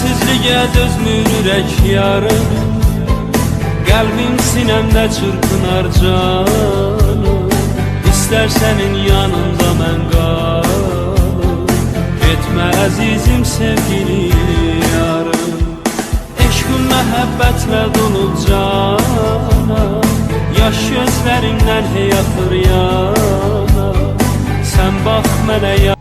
Səssizliyə dözmür ürək yarım, qəlbim sinəmdə çırpınar canım. İstər sənin yanında mən qalım, getmə əzizim sevgili yarım. Eşqim məhəbbətlə dolub canım, yaş gözlərindən hey axır yana. Sən bax mənə